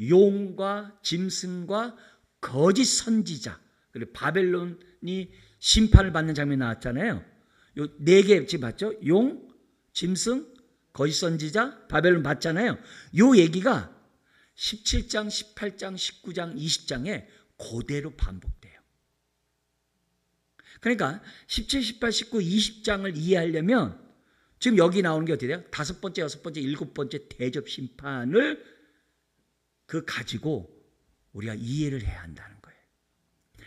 용과 짐승과 거짓 선지자, 그리고 바벨론이 심판을 받는 장면이 나왔잖아요. 요 네 개 지금 봤죠? 용, 짐승, 거짓 선지자, 바벨론 봤잖아요. 요 얘기가 17장, 18장, 19장, 20장에 그대로 반복돼요. 그러니까 17, 18, 19, 20장을 이해하려면 지금 여기 나오는 게 어떻게 돼요? 5번째, 6번째, 7번째 대접 심판을 가지고 우리가 이해를 해야 한다는 거예요.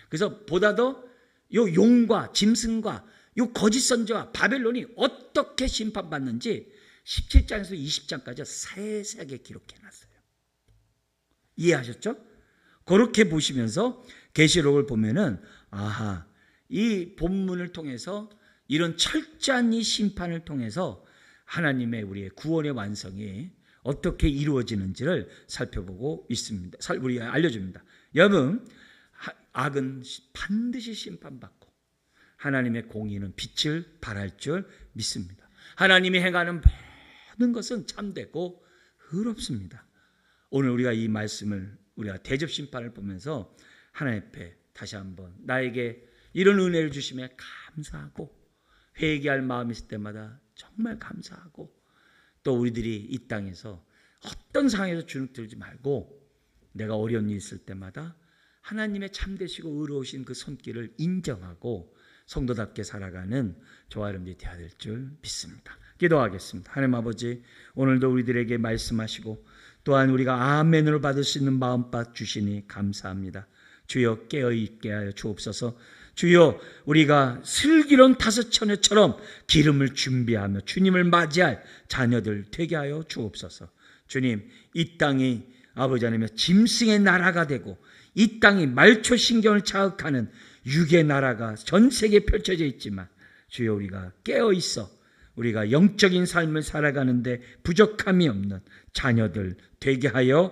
그래서 보다 더 요 용과 짐승과 요 거짓 선지와 바벨론이 어떻게 심판받는지 17장에서 20장까지 세세하게 기록해놨어요. 이해하셨죠? 그렇게 보시면서 계시록을 보면은 아하, 이 본문을 통해서 이런 철저한 이 심판을 통해서 하나님의 우리의 구원의 완성이 어떻게 이루어지는지를 살펴보고 있습니다. 우리가 알려줍니다. 여러분, 악은 반드시 심판받고 하나님의 공의는 빛을 발할 줄 믿습니다. 하나님이 행하는 모든 것은 참되고 의롭습니다. 오늘 우리가 이 말씀을 우리가 대접 심판을 보면서 하나님 앞에 다시 한번 나에게 이런 은혜를 주심에 감사하고 회개할 마음이 있을 때마다 정말 감사하고 또 우리들이 이 땅에서 어떤 상황에서 주눅들지 말고 내가 어려운 일이 있을 때마다 하나님의 참되시고 의로우신 그 손길을 인정하고 성도답게 살아가는 저와 여러분들이 되어야 될 줄 믿습니다. 기도하겠습니다. 하나님 아버지, 오늘도 우리들에게 말씀하시고 또한 우리가 아멘으로 받을 수 있는 마음밭 주시니 감사합니다. 주여 깨어있게 하여 주옵소서. 주여 우리가 슬기로운 다섯 처녀처럼 기름을 준비하며 주님을 맞이할 자녀들 되게 하여 주옵소서. 주님, 이 땅이 아버지 하나님의 짐승의 나라가 되고 이 땅이 말초신경을 자극하는 육의 나라가 전 세계에 펼쳐져 있지만 주여 우리가 깨어있어 우리가 영적인 삶을 살아가는데 부족함이 없는 자녀들 되게 하여